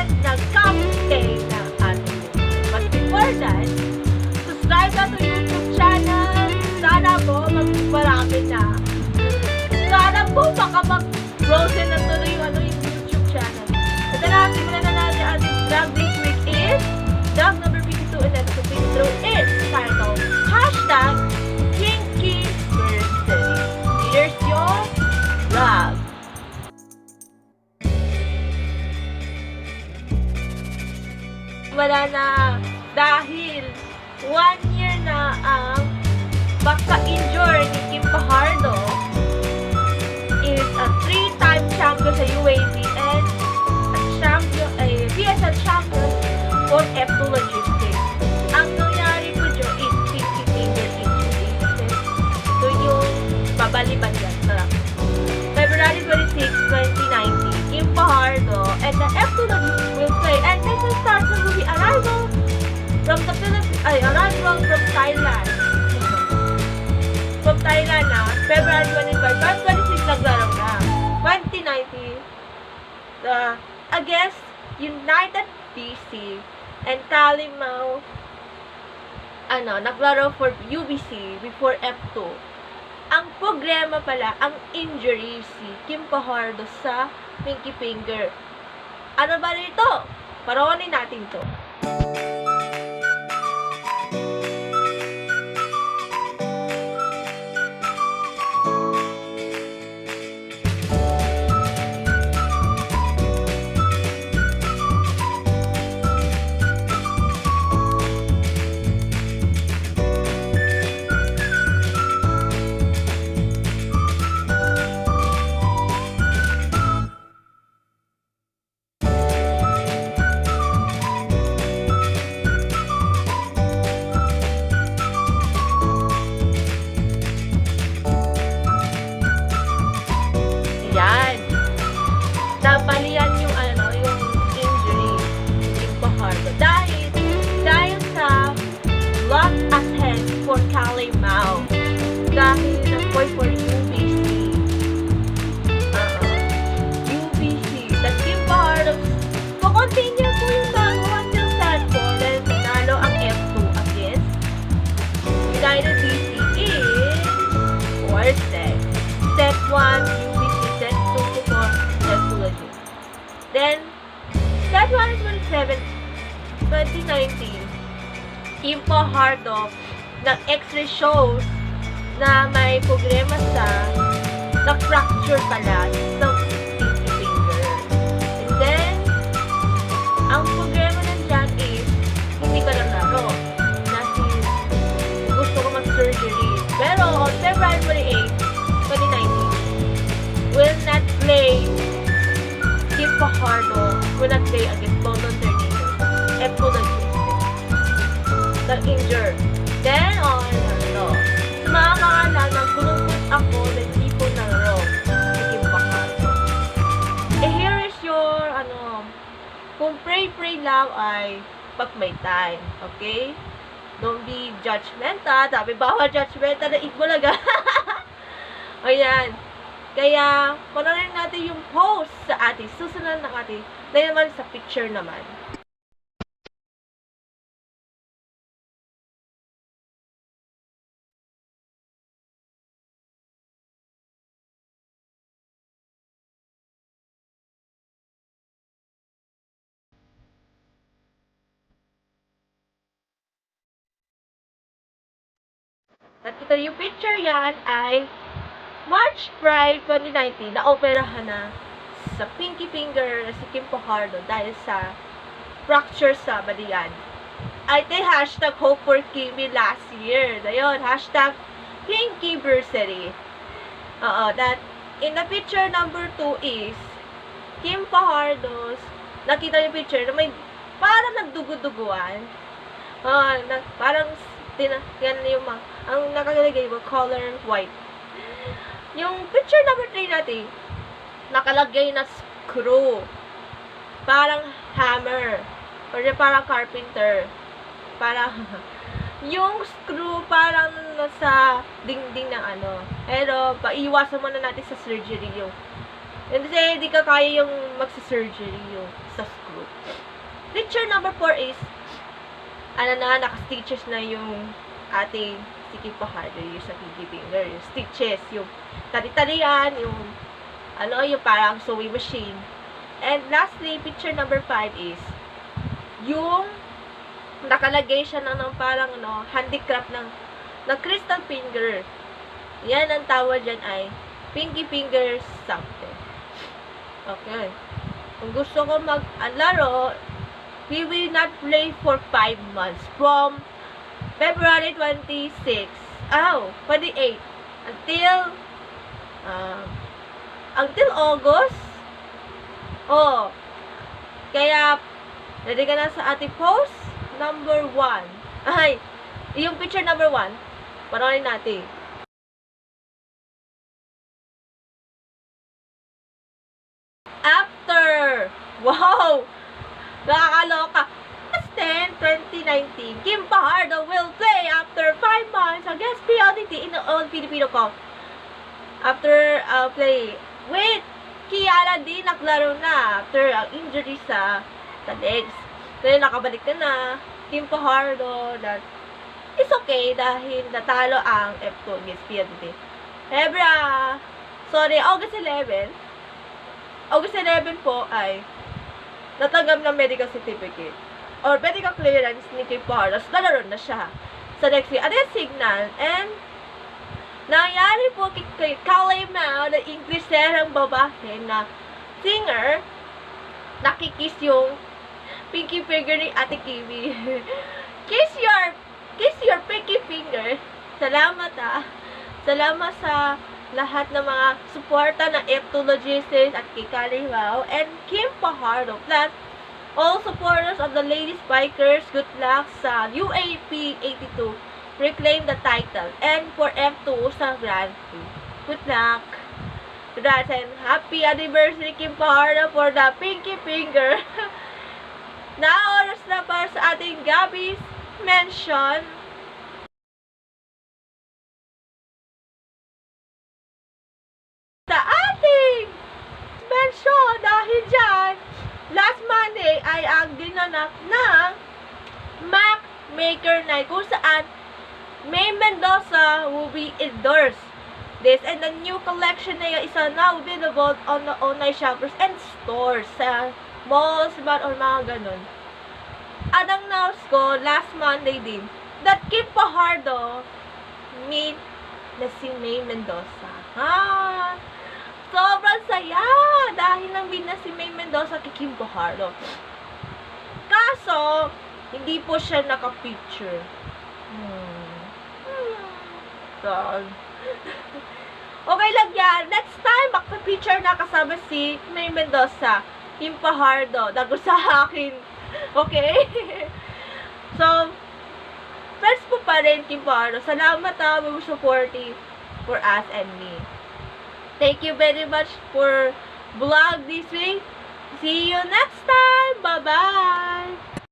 and nag-campaign ng ating movie. But before that, subscribe na to YouTube channel. Sana po magparami na. Sana po baka mag-frozen na tuloy yung YouTube channel. Ito na, simulan na natin ang ating vlog this week is vlog number 52 and episode 52 is titled Hashtag Kinky Birthday. Here's your vlog. Wala na dahil 1 year na ang pagka-injure ni Kim Fajardo. Is a 3-time champion sa UAP and PSL champion for F2 Logistics. Ang nangyari po dyan is pinky finger injury. So yung babaliban yan. February 26, 2019, Kim Fajardo and the F2 Logistics will play. And this will start the movie Arrival from the Arrival from Thailand. From Thailand na, February 25, 26 naglaro na. 2019, against United BC and Talimao, naglaro for UBC before F2. Ang problema pala, ang injury si Kim Fajardo sa pinky finger. Ano ba nito? Paroonin natin to. Nabalian yung injury ni Fajardo dahil sa block as hand for Talimao dahil nag-boy for UBC that Kim Fajardo continue po yung bago until set 4 and nanalo ang F2 against United BC in 4 sets. Set 1 UBC, set 2 for Then, set 1 is 27, 2019, Kim Fajardo ng X-ray shows na may problema sa na-fracture pala sa pinky finger. And then, ang problema nandyan is hindi ka naglaro dahil gusto ko mag-surgery. Pero on February 28, 2019, will not play. Kim Fajardo will not play against London Tornado. F2 Logistics. Nag-injure. Then, mga kaalaman, kulungkot ako na hindi po nalaro si Kim Fajardo. Here is your, kung pray lang ay pag may time. Okay? Don't be judgmental. Sabi, bawal judgmental na Itbulaga. Ayan. Kaya, panoorin natin yung post sa ating susunod na ating dahil naman sa picture naman. At ito yung picture yan ay March 5, 2019, na-operahan na sa pinky finger si Kim Fajardo dahil sa fracture sa balian. Ay, hashtag hope for Kimmy last year. Ayun, hashtag Kinky Birthday. That, in the picture number 2 is Kim Fajardo's, nakita yung picture na may parang nagdugo-duguan. Parang, yan yung ang nakalagay mo, color white. Yung picture number 3 natin, nakalagay na screw. Parang hammer. Or parang carpenter. Parang, yung screw parang nasa dingding ng Pero, paiwasan muna natin sa surgery yung. Kasi, hindi ka kaya yung magsa-surgery yung sa screw. Picture number 4 is, naka-stitches na yung ating si Kim Fajardo, yung sa pinky finger, yung stitches, yung tali-talian, yung parang sewing machine. And lastly, picture number 5 is, yung nakalagay siya ng parang handicraft ng crystal finger. Yan ang tawag dyan ay pinky finger something. Okay. Kung gusto ko mag-laro, we will not play for 5 months. From February 28 until August. Oh. Kaya, ready ka na sa ating post? Number 1. Ay, yung picture number 1. Panoorin natin. After, wow! Nakakaloka. August 10, 2019, Kim Fajardo will play after 5 months against PLDT in the Old Filipino Cup. After play with Kiara D, naglaro na after ang injury sa legs. Kaya nakabalik na Kim Fajardo. That is okay dahil natalo ang F2 against PLDT. August 11 po ay natanggap ng medical certificate or medical clearance ni Kim Fajardo. Nalaro na siya sa next week. Ano yung signal? And nangyari po kay Kalay Mao na Ingleserang babae na singer, nakikiss yung pinky finger ni Ate Kiwi. Kiss your pinky finger. Salamat Salamat sa lahat ng mga suporta ng F2 Logistics at kay Kalay Mao and Kim Fajardo. Plus, all supporters of the Ladies Bikers, good luck sa UAP 82. Reclaim the title. And for F2 sa Grand Prix. Good luck. Congrats and happy anniversary Kim Fajardo for the pinky finger. Oras na para sa ating Gabby's mention. Sa ating mention dahil dyan, last Monday ay ang ginanap ng Mac Maker Night kung saan May Mendoza will be endorse this and the new collection na yung isa now available on the online shoppers and stores sa malls or mga ganun. At ang notes ko last Monday din that Kim Fajardo meet na si May Mendoza. Sobrang saya dahil nang meet na si May Mendoza kay Kim Fajardo. Kaso, hindi po siya naka-picture. Okay lang yan. Next time, magpa-picture na kasama si May Mendoza, Kim Fajardo. Dago sa akin. Okay? So, friends po pa rin, Kim Fajardo. Salamat we were supportive for us and me. Thank you very much for vlog this week. See you next time. Bye-bye.